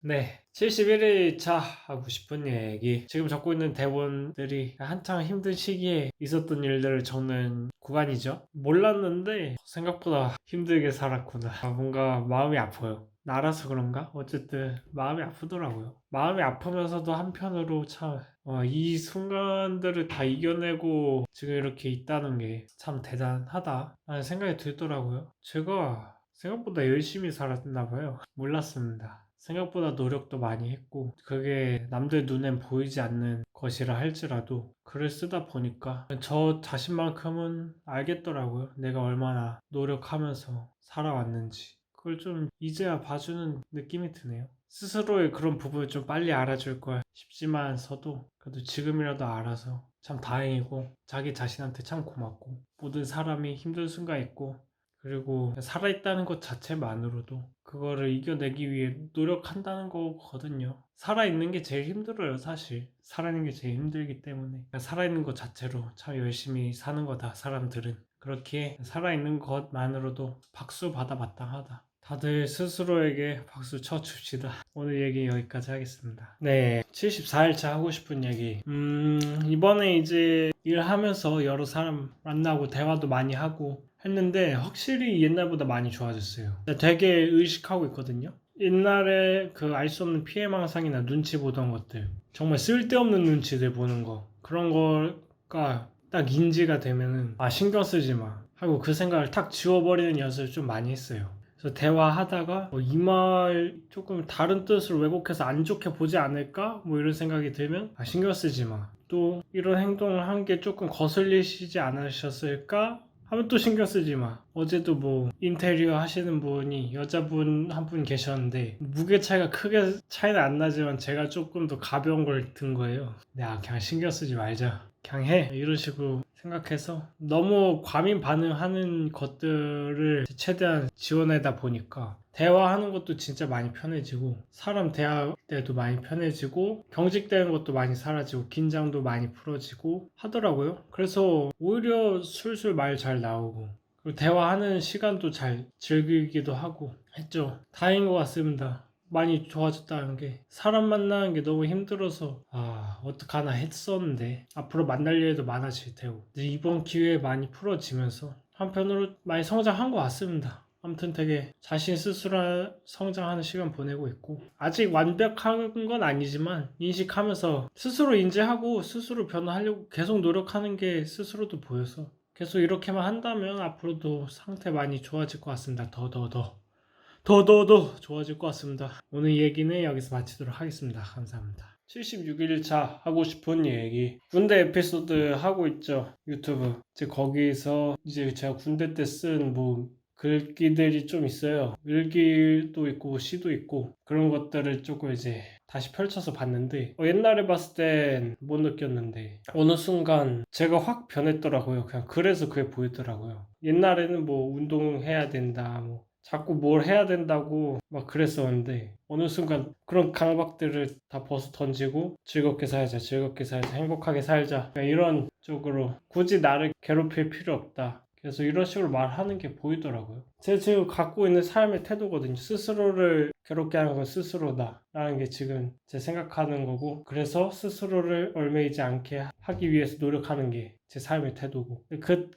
네, 71일차 하고 싶은 얘기. 지금 적고 있는 대본들이 한창 힘든 시기에 있었던 일들을 적는 구간이죠. 몰랐는데 생각보다 힘들게 살았구나. 뭔가 마음이 아파요. 나라서 그런가? 어쨌든 마음이 아프더라고요. 마음이 아프면서도 한편으로 참, 이 순간들을 다 이겨내고 지금 이렇게 있다는 게 참 대단하다 라는 생각이 들더라고요. 제가 생각보다 열심히 살았나 봐요. 몰랐습니다. 생각보다 노력도 많이 했고 그게 남들 눈엔 보이지 않는 것이라 할지라도 글을 쓰다 보니까 저 자신만큼은 알겠더라고요. 내가 얼마나 노력하면서 살아왔는지. 그걸 좀 이제야 봐주는 느낌이 드네요. 스스로의 그런 부분을 좀 빨리 알아줄 걸 싶지만서도 그래도 지금이라도 알아서 참 다행이고 자기 자신한테 참 고맙고 모든 사람이 힘든 순간 있고 그리고 살아있다는 것 자체만으로도 그거를 이겨내기 위해 노력한다는 거거든요. 살아있는 게 제일 힘들어요, 사실. 살아있는 게 제일 힘들기 때문에. 살아있는 것 자체로 참 열심히 사는 거다, 사람들은. 그렇게 살아있는 것만으로도 박수 받아 마땅하다. 다들 스스로에게 박수 쳐줍시다. 오늘 얘기 여기까지 하겠습니다. 네, 74일차 하고 싶은 얘기. 이번에 이제 일하면서 여러 사람 만나고 대화도 많이 하고 했는데 확실히 옛날보다 많이 좋아졌어요. 되게 의식하고 있거든요. 옛날에 그 알 수 없는 피해망상이나 눈치 보던 것들, 정말 쓸데없는 눈치들 보는 거, 그런 거가 딱 인지가 되면은 신경 쓰지 마 하고 그 생각을 탁 지워버리는 연습을 좀 많이 했어요. 그래서 대화하다가 이 말 조금 다른 뜻으로 왜곡해서 안 좋게 보지 않을까? 뭐 이런 생각이 들면 신경 쓰지 마. 또 이런 행동을 한 게 조금 거슬리시지 않으셨을까? 하면 또 신경 쓰지 마. 어제도 뭐 인테리어 하시는 분이 여자분 한 분 계셨는데 무게 차이가 크게 차이는 안 나지만 제가 조금 더 가벼운 걸 든 거예요. 야, 그냥 신경 쓰지 말자. 그냥 해. 이런 식으로 생각해서 너무 과민 반응하는 것들을 최대한 지원하다 보니까 대화하는 것도 진짜 많이 편해지고 사람 대할 때도 많이 편해지고 경직되는 것도 많이 사라지고 긴장도 많이 풀어지고 하더라고요. 그래서 오히려 술술 말 잘 나오고 그리고 대화하는 시간도 잘 즐기기도 하고 했죠. 다행인 것 같습니다. 많이 좋아졌다는 게 사람 만나는 게 너무 힘들어서 어떡하나 했었는데 앞으로 만날 일도 많아질 테고 이번 기회에 많이 풀어지면서 한편으로 많이 성장한 것 같습니다. 아무튼 되게 자신 스스로 성장하는 시간 보내고 있고 아직 완벽한 건 아니지만 인식하면서 스스로 인지하고 스스로 변화하려고 계속 노력하는 게 스스로도 보여서 계속 이렇게만 한다면 앞으로도 상태 많이 좋아질 것 같습니다. 더 좋아질 것 같습니다. 오늘 얘기는 여기서 마치도록 하겠습니다. 감사합니다. 76일차 하고 싶은 얘기 군대 에피소드 하고 있죠. 유튜브 이제 거기서 이제 제가 군대 때 쓴 뭐 글귀들이 좀 있어요. 일기도 있고 시도 있고 그런 것들을 조금 이제 다시 펼쳐서 봤는데 옛날에 봤을 땐 못 느꼈는데 어느 순간 제가 확 변했더라고요. 그냥 그래서 그게 보이더라고요. 옛날에는 뭐 운동해야 된다 뭐 자꾸 뭘 해야 된다고 막 그랬었는데 어느 순간 그런 강박들을 다 벗어 던지고 즐겁게 살자 행복하게 살자 이런 쪽으로 굳이 나를 괴롭힐 필요 없다. 그래서 이런 식으로 말하는 게 보이더라고요. 제가 지금 갖고 있는 삶의 태도거든요. 스스로를 괴롭게 하는 건 스스로다 라는 게 지금 제 생각하는 거고 그래서 스스로를 얽매이지 않게 하기 위해서 노력하는 게 제 삶의 태도고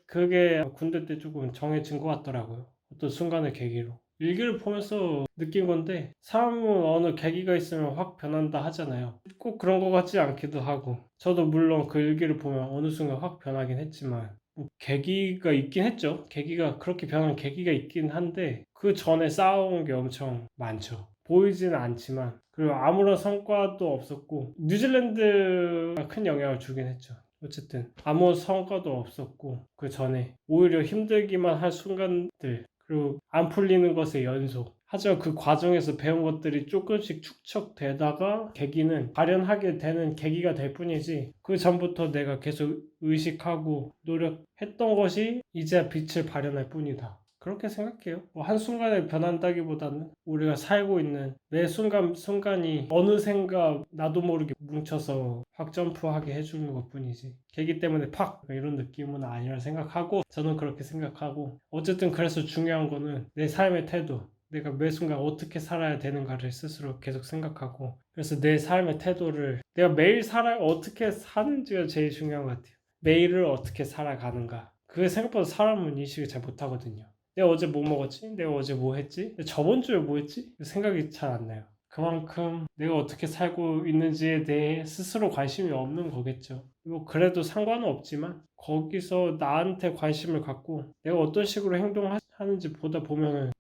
그게 군대 때 조금 정해진 것 같더라고요. 어떤 순간의 계기로 일기를 보면서 느낀 건데 사람은 어느 계기가 있으면 확 변한다 하잖아요. 꼭 그런 것 같지 않기도 하고 저도 물론 그 일기를 보면 어느 순간 확 변하긴 했지만 뭐 계기가 있긴 했죠. 계기가 그렇게 변한 계기가 있긴 한데 그 전에 쌓아온 게 엄청 많죠. 보이지는 않지만 그리고 아무런 성과도 없었고 뉴질랜드가 큰 영향을 주긴 했죠. 어쨌든 아무 성과도 없었고 그 전에 오히려 힘들기만 할 순간들 그리고 안 풀리는 것의 연속 하지만 그 과정에서 배운 것들이 조금씩 축적되다가 계기는 발현하게 되는 계기가 될 뿐이지 그 전부터 내가 계속 의식하고 노력했던 것이 이제야 빛을 발현할 뿐이다. 그렇게 생각해요. 한순간에 변한다기보다는 우리가 살고 있는 매 순간순간이 어느샌가 나도 모르게 뭉쳐서 확 점프하게 해주는 것 뿐이지. 계기 때문에 팍! 이런 느낌은 아니라 생각하고 저는 그렇게 생각하고 어쨌든 그래서 중요한 거는 내 삶의 태도 내가 매 순간 어떻게 살아야 되는가를 스스로 계속 생각하고, 그래서 내 삶의 태도를, 내가 매일 어떻게 사는지가 제일 중요한 것 같아요. 매일을 어떻게 살아가는가. 그게 생각보다 사람은 인식을 잘 못하거든요. 내가 어제 뭐 먹었지? 내가 어제 뭐 했지? 저번 주에 뭐 했지? 생각이 잘 안 나요. 그만큼 내가 어떻게 살고 있는지에 대해 스스로 관심이 없는 거겠죠. 뭐 그래도 상관은 없지만 거기서 나한테 관심을 갖고 내가 어떤 식으로 행동하는지 보다 보면은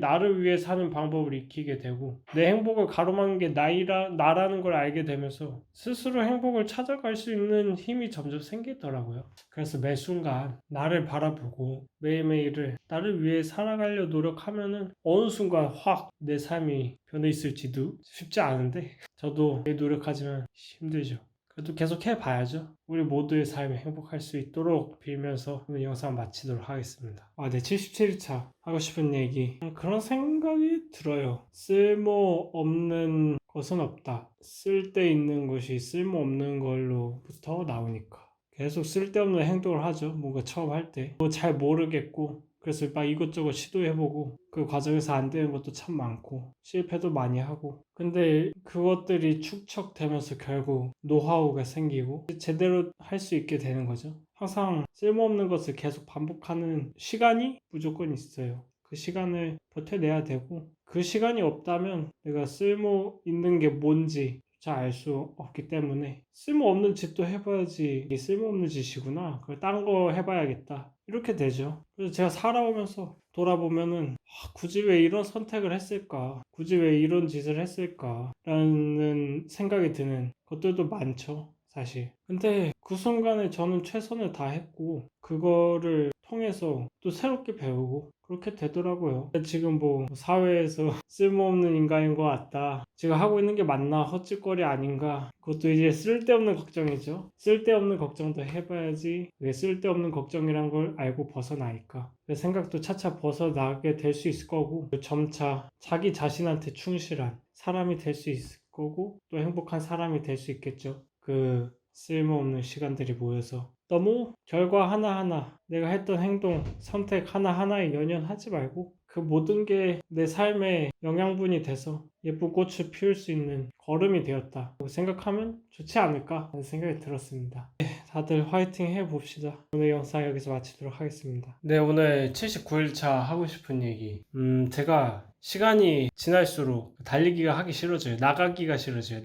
나를 위해 사는 방법을 익히게 되고, 내 행복을 가로막는 게 나라는 걸 알게 되면서 스스로 행복을 찾아갈 수 있는 힘이 점점 생기더라고요. 그래서 매 순간 나를 바라보고 매일매일을 나를 위해 살아가려 노력하면은 어느 순간 확 내 삶이 변해 있을지도 쉽지 않은데, 저도 매일 노력하지만 힘들죠. 그래도 계속 해봐야죠. 우리 모두의 삶이 행복할 수 있도록 빌면서 오늘 영상 마치도록 하겠습니다. 네, 77일차 하고 싶은 얘기. 그런 생각이 들어요. 쓸모없는 것은 없다. 쓸데 있는 것이 쓸모없는 걸로부터 나오니까. 계속 쓸데없는 행동을 하죠. 뭔가 처음 할 때. 잘 모르겠고, 그래서 막 이것저것 시도해보고, 그 과정에서 안 되는 것도 참 많고, 실패도 많이 하고, 근데 그것들이 축적되면서 결국 노하우가 생기고 제대로 할 수 있게 되는 거죠. 항상 쓸모없는 것을 계속 반복하는 시간이 무조건 있어요. 그 시간을 버텨내야 되고, 그 시간이 없다면 내가 쓸모 있는 게 뭔지 잘 알 수 없기 때문에, 쓸모없는 짓도 해봐야지 이게 쓸모없는 짓이구나, 그걸 딴 거 해봐야겠다, 이렇게 되죠. 그래서 제가 살아오면서 돌아보면은 굳이 왜 이런 선택을 했을까, 굳이 왜 이런 짓을 했을까 라는 생각이 드는 것들도 많죠, 사실. 근데 그 순간에 저는 최선을 다했고, 그거를 통해서 또 새롭게 배우고 그렇게 되더라고요. 지금 뭐 사회에서 쓸모없는 인간인 것 같다, 제가 하고 있는 게 맞나, 헛짓거리 아닌가, 그것도 이제 쓸데없는 걱정이죠. 쓸데없는 걱정도 해봐야지 왜 쓸데없는 걱정이란 걸 알고 벗어나니까 그 생각도 차차 벗어나게 될 수 있을 거고, 점차 자기 자신한테 충실한 사람이 될 수 있을 거고, 또 행복한 사람이 될 수 있겠죠. 그 쓸모없는 시간들이 모여서 너무 결과 하나하나, 내가 했던 행동, 선택 하나하나에 연연하지 말고 그 모든 게 내 삶의 영양분이 돼서 예쁜 꽃을 피울 수 있는 걸음이 되었다 생각하면 좋지 않을까 하는 생각이 들었습니다. 다들 화이팅 해봅시다. 오늘 영상 여기서 마치도록 하겠습니다. 네, 오늘 79일차 하고 싶은 얘기. 제가 시간이 지날수록 달리기가 하기 싫어져요. 나가기가 싫어져요.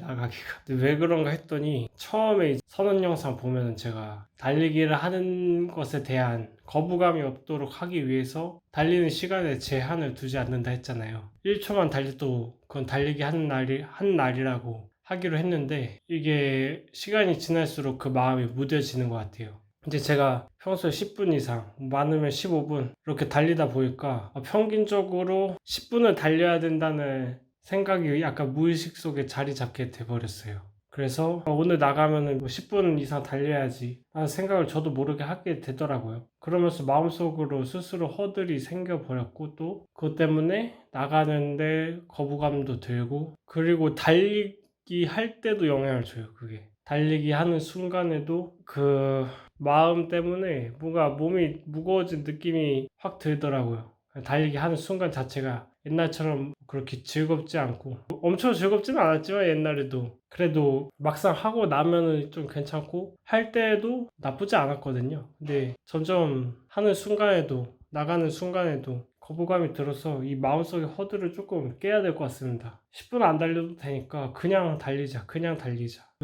근데 왜 그런가 했더니, 처음에 선언 영상 보면은 제가 달리기를 하는 것에 대한 거부감이 없도록 하기 위해서 달리는 시간에 제한을 두지 않는다 했잖아요. 1초만 달려도 그건 달리기 하는 날이라고 하기로 했는데, 이게 시간이 지날수록 그 마음이 무뎌지는 것 같아요. 이제 제가 평소에 10분 이상, 많으면 15분 이렇게 달리다 보니까 평균적으로 10분을 달려야 된다는 생각이 약간 무의식 속에 자리 잡게 돼버렸어요. 그래서 오늘 나가면은 10분 이상 달려야지 라는 생각을 저도 모르게 하게 되더라고요. 그러면서 마음속으로 스스로 허들이 생겨버렸고, 또 그것 때문에 나가는데 거부감도 들고, 그리고 달리기 할 때도 영향을 줘요. 그게 달리기 하는 순간에도 그 마음 때문에 뭔가 몸이 무거워진 느낌이 확 들더라고요. 달리기 하는 순간 자체가 옛날처럼 그렇게 즐겁지 않고, 엄청 즐겁지는 않았지만 옛날에도 그래도 막상 하고 나면은 좀 괜찮고, 할 때도 나쁘지 않았거든요. 근데 점점 하는 순간에도, 나가는 순간에도 거부감이 들어서 이 마음속의 허들을 조금 깨야 될 것 같습니다. 10분 안 달려도 되니까 그냥 달리자.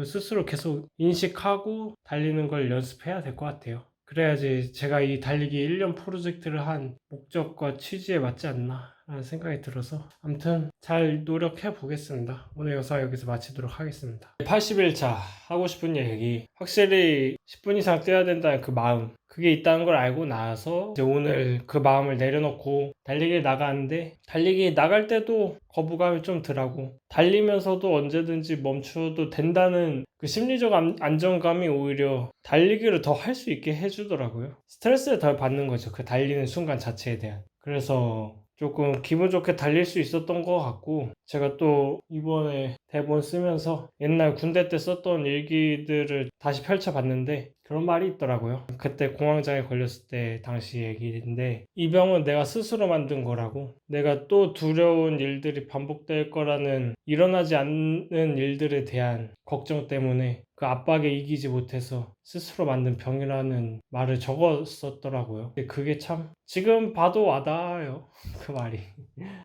스스로 계속 인식하고 달리는 걸 연습해야 될 것 같아요. 그래야지 제가 이 달리기 1년 프로젝트를 한 목적과 취지에 맞지 않나 라는 생각이 들어서, 아무튼 잘 노력해 보겠습니다. 오늘 영상 여기서 마치도록 하겠습니다. 80일차 하고 싶은 얘기. 확실히 10분 이상 뛰어야 된다는 그 마음, 그게 있다는 걸 알고 나서 이제 오늘 그 마음을 내려놓고 달리기에 나가는데, 달리기 나갈 때도 거부감이 좀 덜하고, 달리면서도 언제든지 멈춰도 된다는 그 심리적 안정감이 오히려 달리기를 더 할 수 있게 해주더라고요. 스트레스를 덜 받는 거죠, 그 달리는 순간 자체에 대한. 그래서 조금 기분 좋게 달릴 수 있었던 것 같고, 제가 또 이번에 대본 쓰면서 옛날 군대 때 썼던 일기들을 다시 펼쳐봤는데 그런 말이 있더라고요. 그때 공황장애 걸렸을 때 당시 얘기인데, 이 병은 내가 스스로 만든 거라고, 내가 또 두려운 일들이 반복될 거라는, 일어나지 않는 일들에 대한 걱정 때문에 그 압박에 이기지 못해서 스스로 만든 병이라는 말을 적었었더라고요. 근데 그게 참 지금 봐도 와닿아요. 그 말이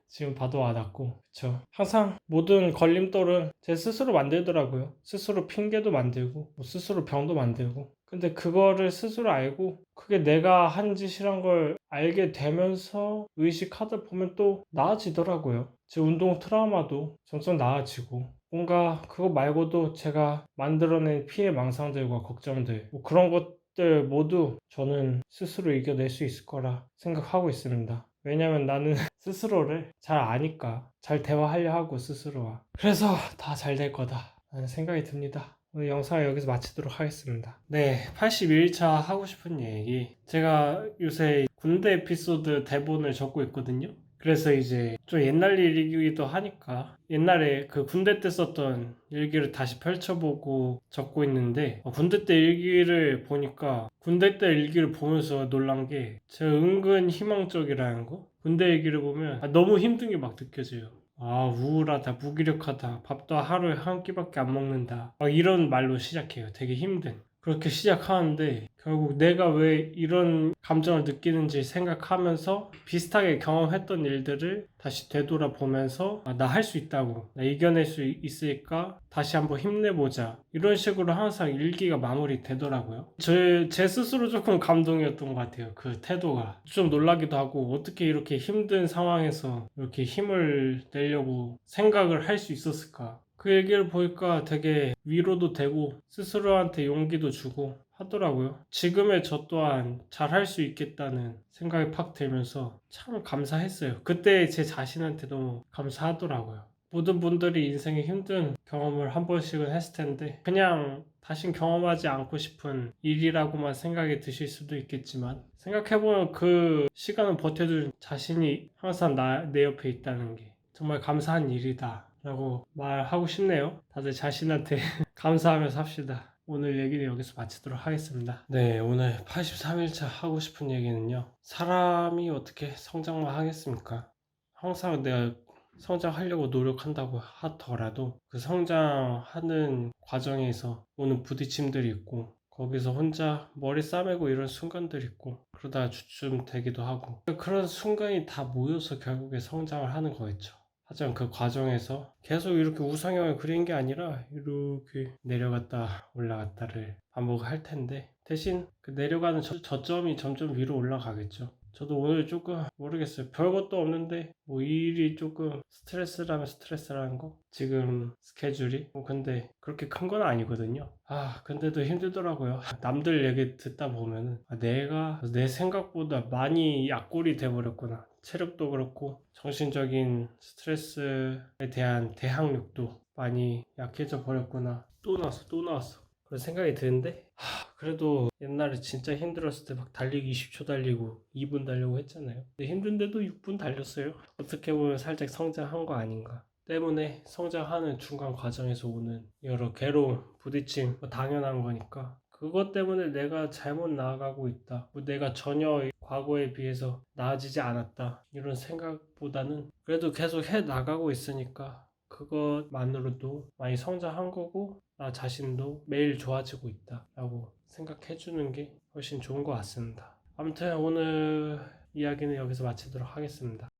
지금 봐도 와닿고, 그쵸. 항상 모든 걸림돌은 제 스스로 만들더라고요. 스스로 핑계도 만들고 뭐 스스로 병도 만들고. 근데 그거를 스스로 알고 그게 내가 한 짓이란 걸 알게 되면서 의식하다 보면 또 나아지더라고요. 제 운동 트라우마도 점점 나아지고, 뭔가 그거 말고도 제가 만들어낸 피해 망상들과 걱정들, 뭐 그런 것들 모두 저는 스스로 이겨낼 수 있을 거라 생각하고 있습니다. 왜냐면 나는 스스로를 잘 아니까, 잘 대화하려 하고 스스로와. 그래서 다 잘 될 거다 라는 생각이 듭니다. 오늘 영상을 여기서 마치도록 하겠습니다. 네, 81차 하고 싶은 얘기. 제가 요새 군대 에피소드 대본을 적고 있거든요. 그래서 이제 좀 옛날 일이기도 하니까 옛날에 그 군대 때 썼던 일기를 다시 펼쳐보고 적고 있는데, 군대 때 일기를 보니까, 군대 때 일기를 보면서 놀란 게 제가 은근 희망적이라는 거. 군대 일기를 보면 너무 힘든 게 막 느껴져요. 우울하다, 무기력하다, 밥도 하루에 한 끼밖에 안 먹는다, 막 이런 말로 시작해요. 되게 힘든. 그렇게 시작하는데 결국 내가 왜 이런 감정을 느끼는지 생각하면서 비슷하게 경험했던 일들을 다시 되돌아보면서, 나 할 수 있다고, 나 이겨낼 수 있으니까 다시 한번 힘내보자, 이런 식으로 항상 일기가 마무리되더라고요. 제 스스로 조금 감동이었던 것 같아요. 그 태도가 좀 놀라기도 하고, 어떻게 이렇게 힘든 상황에서 이렇게 힘을 내려고 생각을 할 수 있었을까. 그 얘기를 보니까 되게 위로도 되고 스스로한테 용기도 주고 하더라고요. 지금의 저 또한 잘할 수 있겠다는 생각이 팍 들면서 참 감사했어요. 그때 제 자신한테 너무 감사하더라고요. 모든 분들이 인생에 힘든 경험을 한 번씩은 했을 텐데 그냥 다신 경험하지 않고 싶은 일이라고만 생각이 드실 수도 있겠지만, 생각해보면 그 시간을 버텨준 자신이 항상 내 옆에 있다는 게 정말 감사한 일이다 라고 말하고 싶네요. 다들 자신한테 감사하면서 합시다. 오늘 얘기는 여기서 마치도록 하겠습니다. 네, 오늘 83일차 하고 싶은 얘기는요, 사람이 어떻게 성장만 하겠습니까? 항상 내가 성장하려고 노력한다고 하더라도 그 성장하는 과정에서 오는 부딪힘들이 있고, 거기서 혼자 머리 싸매고 이런 순간들이 있고, 그러다가 주춤되기도 하고, 그런 순간이 다 모여서 결국에 성장을 하는 거겠죠. 하지만 그 과정에서 계속 이렇게 우상향을 그린 게 아니라 이렇게 내려갔다 올라갔다를 반복할 텐데, 대신 그 내려가는 저점이 점점 위로 올라가겠죠. 저도 오늘 조금 모르겠어요. 별것도 없는데 뭐 일이 조금 스트레스라면 스트레스라는 거, 지금 스케줄이 근데 그렇게 큰 건 아니거든요. 근데도 힘들더라고요. 남들 얘기 듣다 보면은 내가 내 생각보다 많이 약골이 돼버렸구나, 체력도 그렇고 정신적인 스트레스에 대한 대항력도 많이 약해져 버렸구나, 또 나왔어 그런 생각이 드는데, 그래도 옛날에 진짜 힘들었을 때 막 달리기 20초 달리고 2분 달려고 했잖아요. 근데 힘든데도 6분 달렸어요. 어떻게 보면 살짝 성장한 거 아닌가. 때문에 성장하는 중간 과정에서 오는 여러 괴로움, 부딪힘, 당연한 거니까 그것 때문에 내가 잘못 나아가고 있다, 뭐 내가 전혀 과거에 비해서 나아지지 않았다, 이런 생각보다는 그래도 계속 해 나가고 있으니까 그것만으로도 많이 성장한 거고, 나 자신도 매일 좋아지고 있다 라고 생각해 주는 게 훨씬 좋은 것 같습니다. 아무튼 오늘 이야기는 여기서 마치도록 하겠습니다.